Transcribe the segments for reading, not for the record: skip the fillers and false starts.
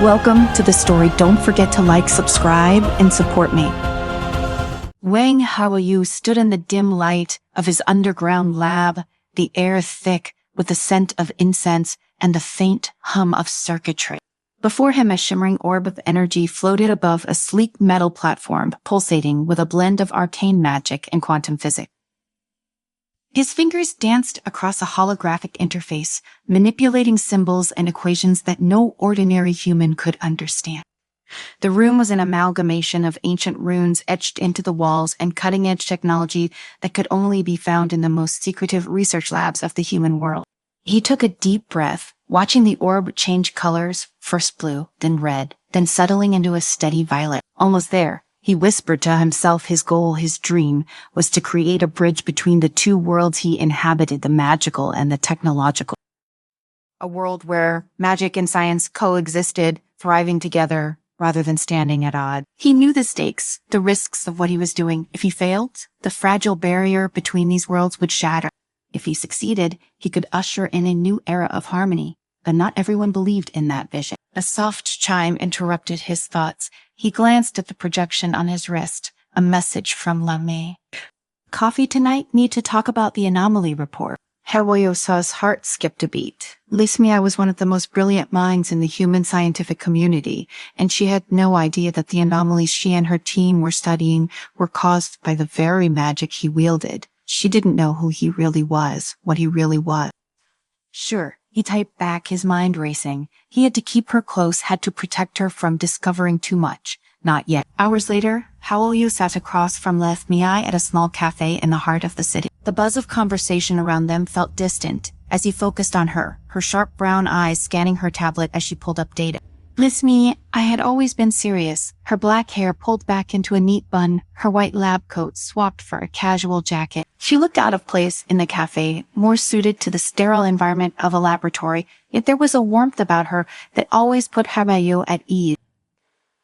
Welcome to the story. Don't forget to like, subscribe, and support me. Wang Haoyu stood in the dim light of his underground lab, the air thick with the scent of incense and the faint hum of circuitry. Before him, a shimmering orb of energy floated above a sleek metal platform, pulsating with a blend of arcane magic and quantum physics. His fingers danced across a holographic interface, manipulating symbols and equations that no ordinary human could understand. The room was an amalgamation of ancient runes etched into the walls and cutting-edge technology that could only be found in the most secretive research labs of the human world. He took a deep breath, watching the orb change colors, first blue, then red, then settling into a steady violet. Almost there, he whispered to himself his goal, his dream, was to create a bridge between the two worlds he inhabited, the magical and the technological. A world where magic and science coexisted, thriving together rather than standing at odds. He knew the stakes, the risks of what he was doing. If he failed, the fragile barrier between these worlds would shatter. If he succeeded, he could usher in a new era of harmony. But not everyone believed in that vision. A soft chime interrupted his thoughts. He glanced at the projection on his wrist, a message from Lamé. Coffee tonight? Need to talk about the anomaly report. Haoyu saw his heart skip a beat. Lismia was one of the most brilliant minds in the human scientific community, and she had no idea that the anomalies she and her team were studying were caused by the very magic he wielded. She didn't know who he really was, what he really was. Sure, he typed back, his mind racing. He had to keep her close, had to protect her from discovering too much. Not yet. Hours later, Haoyu sat across from Lethmiai at a small cafe in the heart of the city. The buzz of conversation around them felt distant as he focused on her, her sharp brown eyes scanning her tablet as she pulled up data. Lismi, I had always been serious, her black hair pulled back into a neat bun, her white lab coat swapped for a casual jacket. She looked out of place in the cafe, more suited to the sterile environment of a laboratory, yet there was a warmth about her that always put Haoyu at ease.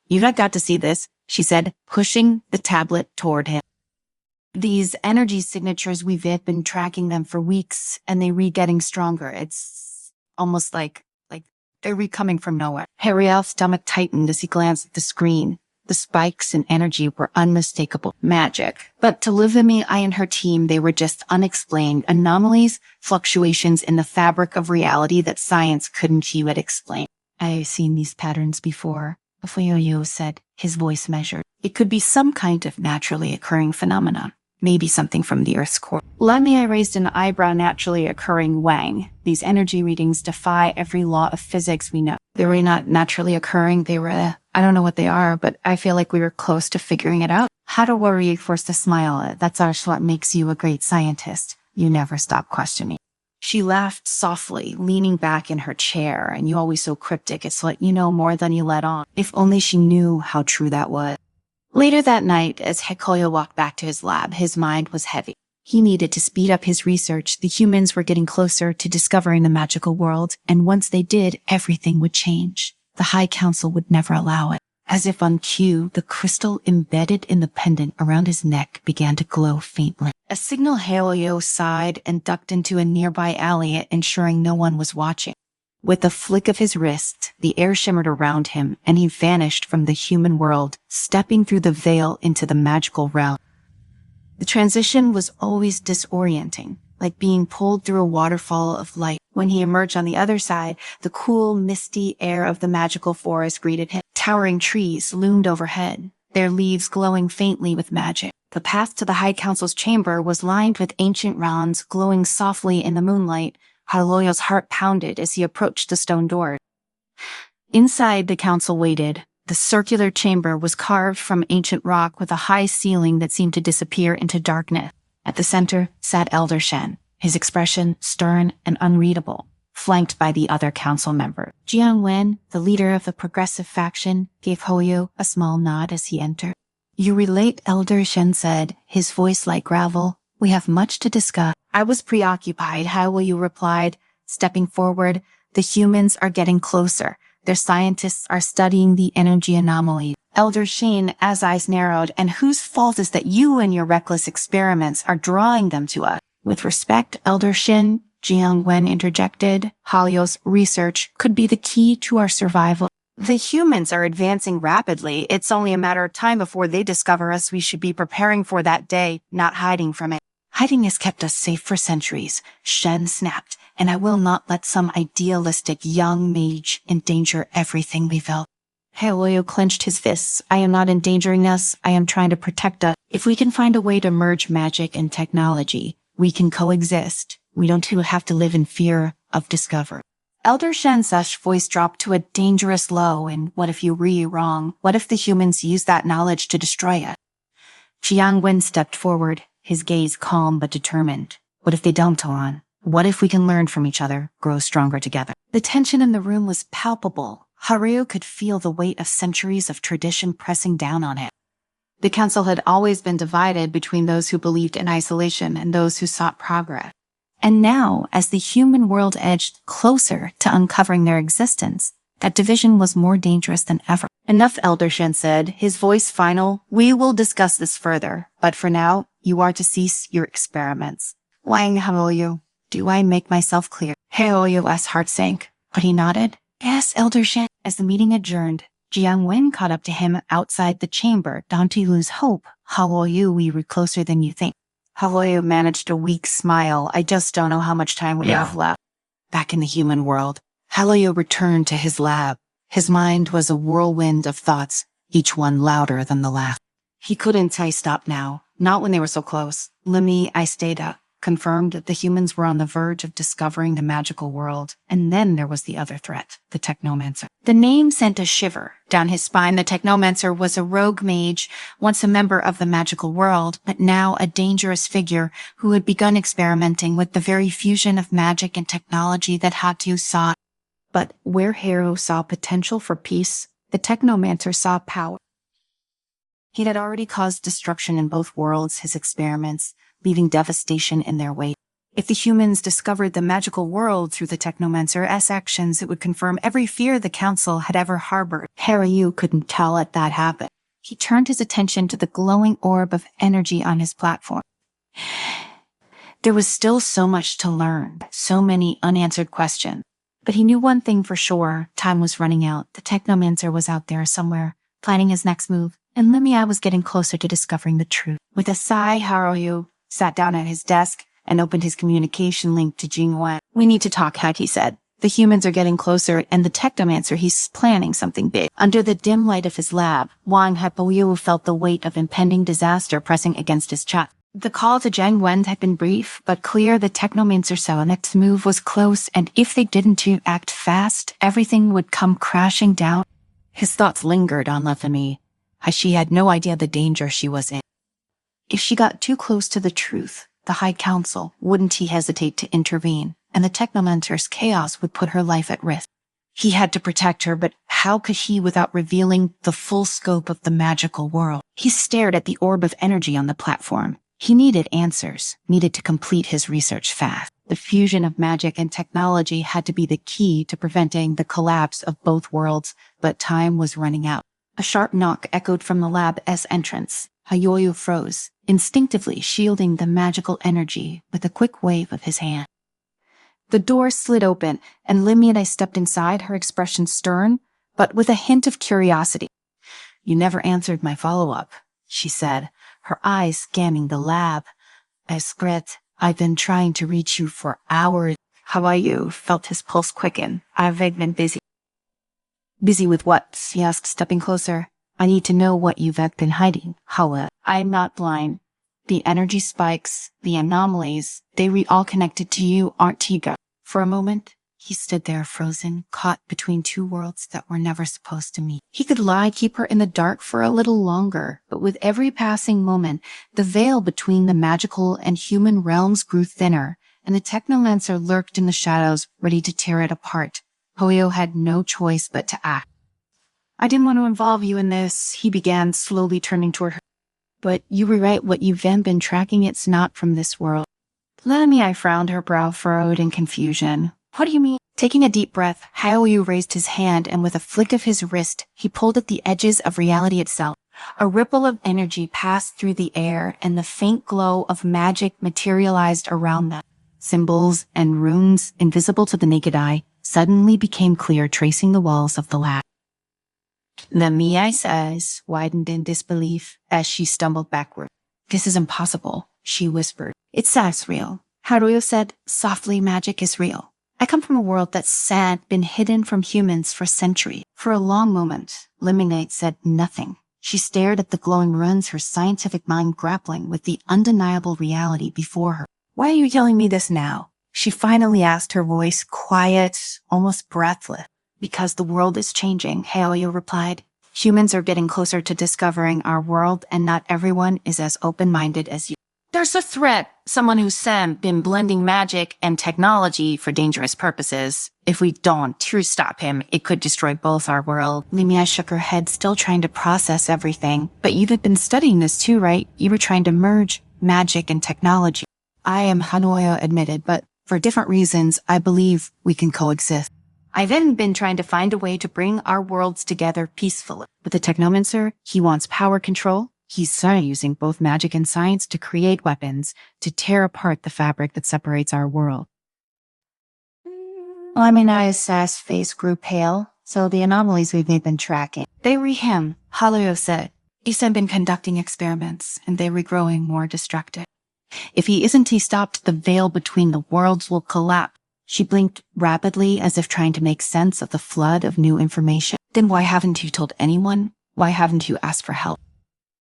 You've not got to see this, she said, pushing the tablet toward him. These energy signatures, we've been tracking them for weeks, and they getting stronger. It's almost like they're coming from nowhere. Hariel's stomach tightened as he glanced at the screen. The spikes in energy were unmistakable magic. But to Livimi, I and her team, they were just unexplained anomalies, fluctuations in the fabric of reality that science couldn't yet explain. I've seen these patterns before, Haoyu said, his voice measured. It could be some kind of naturally occurring phenomenon. Maybe something from the Earth's core. Lamia raised an eyebrow. Naturally occurring, Wang. These energy readings defy every law of physics we know. They were not naturally occurring. They were, I don't know what they are, but I feel like we were close to figuring it out. Haoyu forced a smile. That's what makes you a great scientist. You never stop questioning. She laughed softly, leaning back in her chair. And you always so cryptic. It's like you know more than you let on. If only she knew how true that was. Later that night, as Haoyu walked back to his lab, his mind was heavy. He needed to speed up his research. The humans were getting closer to discovering the magical world, and once they did, everything would change. The High Council would never allow it. As if on cue, the crystal embedded in the pendant around his neck began to glow faintly. A signal. Haoyu sighed and ducked into a nearby alley, ensuring no one was watching. With a flick of his wrist, the air shimmered around him, and he vanished from the human world, stepping through the veil into the magical realm. The transition was always disorienting, like being pulled through a waterfall of light. When he emerged on the other side, the cool, misty air of the magical forest greeted him. Towering trees loomed overhead, their leaves glowing faintly with magic. The path to the High Council's chamber was lined with ancient rounds glowing softly in the moonlight. Haoyu's heart pounded as he approached the stone door. Inside, the council waited. The circular chamber was carved from ancient rock with a high ceiling that seemed to disappear into darkness. At the center sat Elder Shen, his expression stern and unreadable, flanked by the other council member. Jiang Wen, the leader of the progressive faction, gave Haoyu a small nod as he entered. You relate, Elder Shen said, his voice like gravel. We have much to discuss. I was preoccupied, Haoyu replied, stepping forward. The humans are getting closer. Their scientists are studying the energy anomaly. Elder Shen, as eyes narrowed, and whose fault is that you and your reckless experiments are drawing them to us? With respect, Elder Shen, Jiang Wen interjected, Haoyu's research could be the key to our survival. The humans are advancing rapidly. It's only a matter of time before they discover us. We should be preparing for that day, not hiding from it. Hiding has kept us safe for centuries. Shen snapped, and I will not let some idealistic young mage endanger everything we built. Haoyu clenched his fists. I am not endangering us. I am trying to protect us. If we can find a way to merge magic and technology, we can coexist. We don't have to live in fear of discovery. Elder Shen's voice dropped to a dangerous low, and what if you were wrong? What if the humans use that knowledge to destroy us? Jiang Wen stepped forward, his gaze calm but determined. What if they don't, Toan? What if we can learn from each other, grow stronger together? The tension in the room was palpable. Haru could feel the weight of centuries of tradition pressing down on him. The council had always been divided between those who believed in isolation and those who sought progress. And now, as the human world edged closer to uncovering their existence, that division was more dangerous than ever. Enough, Elder Shen said, his voice final. We will discuss this further, but for now, you are to cease your experiments. Wang Haoyu, do I make myself clear? Haoyu's heart sank, but he nodded. Yes, Elder Shen. As the meeting adjourned, Jiang Wen caught up to him outside the chamber. Don't you lose hope. Haoyu, we were closer than you think. Haoyu managed a weak smile. I just don't know how much time we have left. Back in the human world, Haoyu returned to his lab. His mind was a whirlwind of thoughts, each one louder than the last. He couldn't stop now, not when they were so close. Limmy, I stayed up, confirmed that the humans were on the verge of discovering the magical world. And then there was the other threat, the technomancer. The name sent a shiver down his spine. The technomancer was a rogue mage, once a member of the magical world, but now a dangerous figure who had begun experimenting with the very fusion of magic and technology that Hatu sought. But where Hero saw potential for peace, the technomancer saw power. He had already caused destruction in both worlds, his experiments, leaving devastation in their wake. If the humans discovered the magical world through the technomancer's actions, it would confirm every fear the council had ever harbored. Harry couldn't tell it that happened. He turned his attention to the glowing orb of energy on his platform. There was still so much to learn, so many unanswered questions. But he knew one thing for sure. Time was running out. The technomancer was out there somewhere, planning his next move, and Limia was getting closer to discovering the truth. With a sigh, Haoyu sat down at his desk and opened his communication link to Jingwen. We need to talk, he said. The humans are getting closer, and the technomancer, he's planning something big. Under the dim light of his lab, Wang Haoyu felt the weight of impending disaster pressing against his chest. The call to Jingwen had been brief, but clear. The technomancer's next move was close, and if they didn't act fast, everything would come crashing down. His thoughts lingered on Lefemi, as she had no idea the danger she was in. If she got too close to the truth, the High Council, wouldn't he hesitate to intervene, and the technomancer's chaos would put her life at risk. He had to protect her, but how could he without revealing the full scope of the magical world? He stared at the orb of energy on the platform. He needed answers, needed to complete his research fast. The fusion of magic and technology had to be the key to preventing the collapse of both worlds, but time was running out. A sharp knock echoed from the lab's entrance. Haoyu froze, instinctively shielding the magical energy with a quick wave of his hand. The door slid open, and Limia stepped inside, her expression stern, but with a hint of curiosity. You never answered my follow-up, she said, her eyes scanning the lab. I've been trying to reach you for hours. How are you? Felt his pulse quicken. I've been busy. Busy with what? He asked, stepping closer. I need to know what you've been hiding. I'm not blind. The energy spikes, the anomalies, they all connected to you, aren't you? For a moment, he stood there frozen, caught between two worlds that were never supposed to meet. He could lie, keep her in the dark for a little longer, but with every passing moment, the veil between the magical and human realms grew thinner, and the technomancer lurked in the shadows, ready to tear it apart. Hoyo had no choice but to act. I didn't want to involve you in this, he began, slowly turning toward her. But you were right, what you've been tracking, it's not from this world. I frowned, her brow furrowed in confusion. What do you mean? Taking a deep breath, Haoyu raised his hand, and with a flick of his wrist, he pulled at the edges of reality itself. A ripple of energy passed through the air, and the faint glow of magic materialized around them. Symbols and runes, invisible to the naked eye, suddenly became clear, tracing the walls of the lab. Lemiai's eyes widened in disbelief as she stumbled backward. This is impossible, she whispered. It's as real. Haruo said, softly, magic is real. I come from a world that's been hidden from humans for centuries. For a long moment, Lemiai said nothing. She stared at the glowing runes, her scientific mind grappling with the undeniable reality before her. Why are you telling me this now? She finally asked, her voice quiet, almost breathless. Because the world is changing, Haoyu replied. Humans are getting closer to discovering our world, and not everyone is as open-minded as you. There's a threat, someone who's been blending magic and technology for dangerous purposes. If we don't stop him, it could destroy both our world. Lemiai shook her head, still trying to process everything. But you've been studying this too, right? You were trying to merge magic and technology. I am, Haruo admitted, but for different reasons, I believe we can coexist. I've then been trying to find a way to bring our worlds together peacefully. With the Technomancer, he wants power control. He's using both magic and science to create weapons, to tear apart the fabric that separates our world. Lemiai's face grew pale, so the anomalies we've been tracking. They re him, Haruo said. He's been conducting experiments, and they're regrowing more destructive. If he isn't stopped, the veil between the worlds will collapse. She blinked rapidly as if trying to make sense of the flood of new information. Then why haven't you told anyone? Why haven't you asked for help?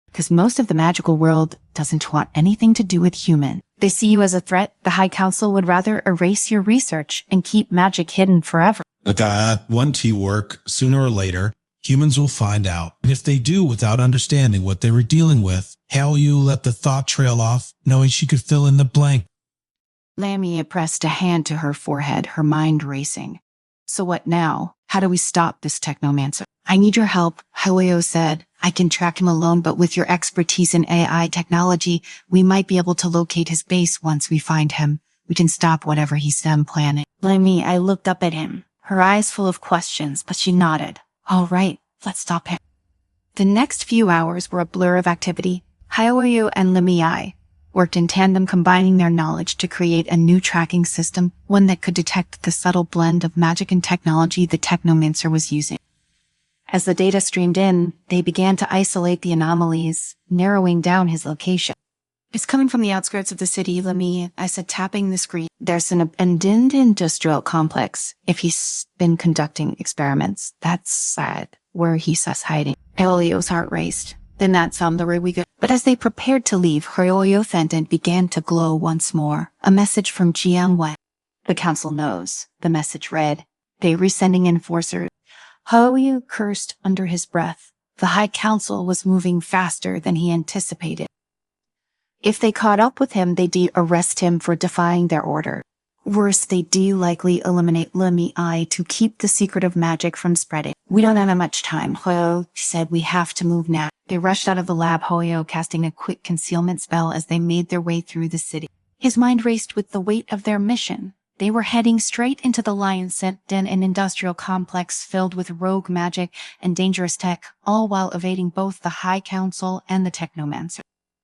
Because most of the magical world doesn't want anything to do with human. They see you as a threat. The High Council would rather erase your research and keep magic hidden forever. That won't work. Sooner or later, humans will find out. And if they do without understanding what they were dealing with, Haoyu let the thought trail off, knowing she could fill in the blank. Lamia pressed a hand to her forehead, her mind racing. So what now? How do we stop this Technomancer? I need your help, Haoyu said. I can track him alone, but with your expertise in AI technology, we might be able to locate his base once we find him. We can stop whatever he's planning. I looked up at him, her eyes full of questions, but she nodded. All right, let's stop him. The next few hours were a blur of activity. Haoyu and Lemiai worked in tandem, combining their knowledge to create a new tracking system, one that could detect the subtle blend of magic and technology the Technomancer was using. As the data streamed in, they began to isolate the anomalies, narrowing down his location. It's coming from the outskirts of the city, I said, tapping the screen. There's an abandoned industrial complex. If he's been conducting experiments, that's where he's hiding. Haoyu's heart raced. Then that sounded the way we go. But as they prepared to leave, Haoyu Fenton began to glow once more. A message from Jiang Wen. The council knows. The message read, they resending enforcers. Haoyu cursed under his breath. The High Council was moving faster than he anticipated. If they caught up with him, they'd arrest him for defying their order. Worse, they'd likely eliminate Lemiai to keep the secret of magic from spreading. We don't have much time, Haoyu said. We have to move now. They rushed out of the lab, Haoyu casting a quick concealment spell as they made their way through the city. His mind raced with the weight of their mission. They were heading straight into the Lion's Den, an industrial complex filled with rogue magic and dangerous tech, all while evading both the High Council and the Technomancer.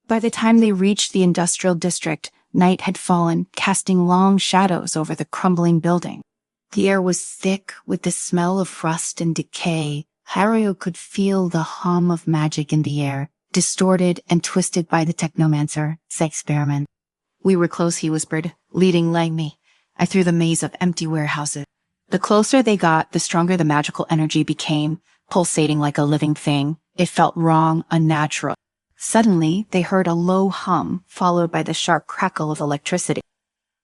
By the time they reached the industrial district, night had fallen, casting long shadows over the crumbling building. The air was thick with the smell of rust and decay. Haruo could feel the hum of magic in the air, distorted and twisted by the Technomancer's experiment. We were close, he whispered, leading me through the maze of empty warehouses. The closer they got, the stronger the magical energy became, pulsating like a living thing. It felt wrong, unnatural. Suddenly, they heard a low hum, followed by the sharp crackle of electricity.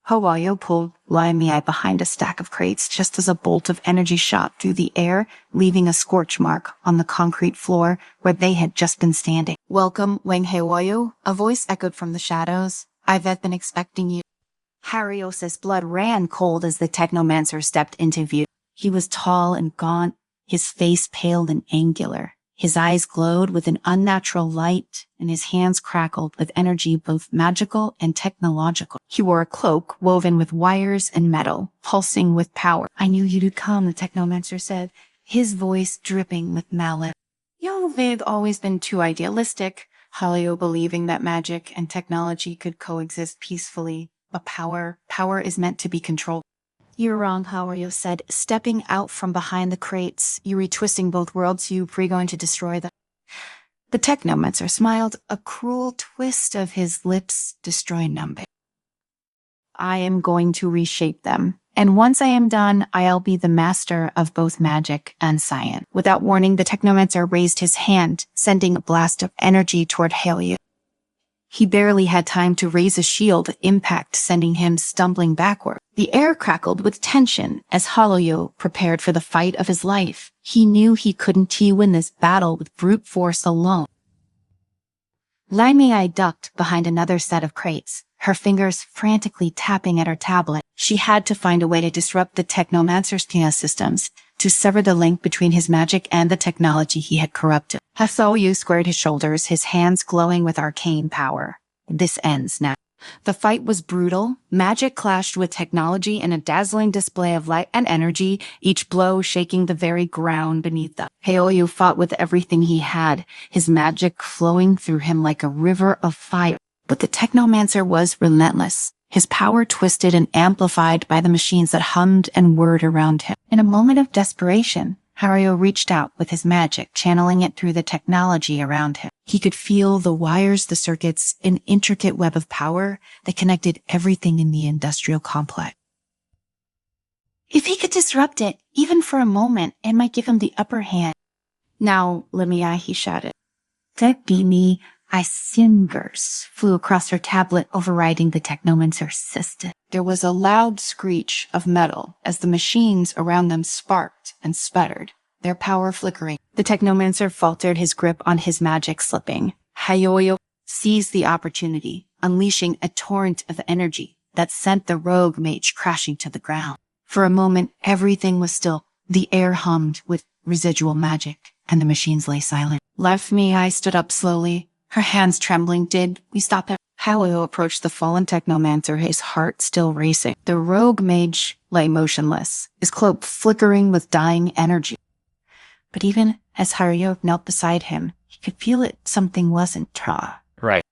Haoyu pulled Lemiai behind a stack of crates just as a bolt of energy shot through the air, leaving a scorch mark on the concrete floor where they had just been standing. Welcome, Wang Haoyu, a voice echoed from the shadows. I've been expecting you. Haruo's blood ran cold as the Technomancer stepped into view. He was tall and gaunt, his face pale and angular. His eyes glowed with an unnatural light, and his hands crackled with energy both magical and technological. He wore a cloak woven with wires and metal, pulsing with power. I knew you'd come, the Technomancer said, his voice dripping with malice. They'd always been too idealistic, Haoyu believing that magic and technology could coexist peacefully. But power is meant to be controlled. You're wrong, Haoyu said, stepping out from behind the crates. You retwisting both worlds, you going to destroy them. The technomancer smiled, a cruel twist of his lips, destroy numbing. I am going to reshape them. And once I am done, I'll be the master of both magic and science. Without warning, the technomancer raised his hand, sending a blast of energy toward Haoyu. He barely had time to raise a shield, impact sending him stumbling backward. The air crackled with tension as Haoyu prepared for the fight of his life. He knew he couldn't win this battle with brute force alone. Limei ducked behind another set of crates, her fingers frantically tapping at her tablet. She had to find a way to disrupt the technomancer's systems, to sever the link between his magic and the technology he had corrupted. Haoyu squared his shoulders, his hands glowing with arcane power. This ends now. The fight was brutal. Magic clashed with technology in a dazzling display of light and energy, each blow shaking the very ground beneath them. Haoyu fought with everything he had, his magic flowing through him like a river of fire. But the technomancer was relentless, his power twisted and amplified by the machines that hummed and whirred around him. In a moment of desperation, Haoyu reached out with his magic, channeling it through the technology around him. He could feel the wires, the circuits, an intricate web of power that connected everything in the industrial complex. If he could disrupt it, even for a moment, it might give him the upper hand. Now, Limei, he shouted. That be me. Fingers flew across her tablet, overriding the technomancer's system. There was a loud screech of metal as the machines around them sparked and sputtered, their power flickering. The technomancer faltered, his grip on his magic slipping. Haoyu seized the opportunity, unleashing a torrent of energy that sent the rogue mage crashing to the ground. For a moment, everything was still. The air hummed with residual magic, and the machines lay silent. Limei stood up slowly, her hands trembling. Did we stop him? Haoyu approached the fallen technomancer, his heart still racing. The rogue mage lay motionless, his cloak flickering with dying energy. But even as Haoyu knelt beside him, he could feel it. Something wasn't Right.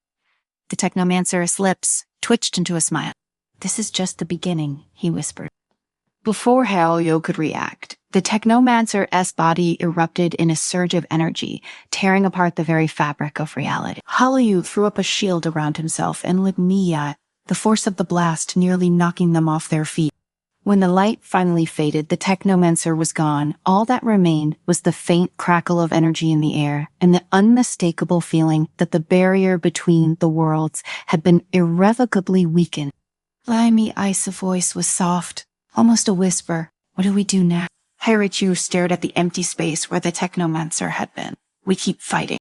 The technomancer's lips twitched into a smile. This is just the beginning, he whispered. Before Haoyu could react, the technomancer's body erupted in a surge of energy, tearing apart the very fabric of reality. Haoyu threw up a shield around himself and Limei, the force of the blast nearly knocking them off their feet. When the light finally faded, the technomancer was gone. All that remained was the faint crackle of energy in the air and the unmistakable feeling that the barrier between the worlds had been irrevocably weakened. Limei's voice was soft, almost a whisper. What do we do now? Haoyu stared at the empty space where the technomancer had been. We keep fighting.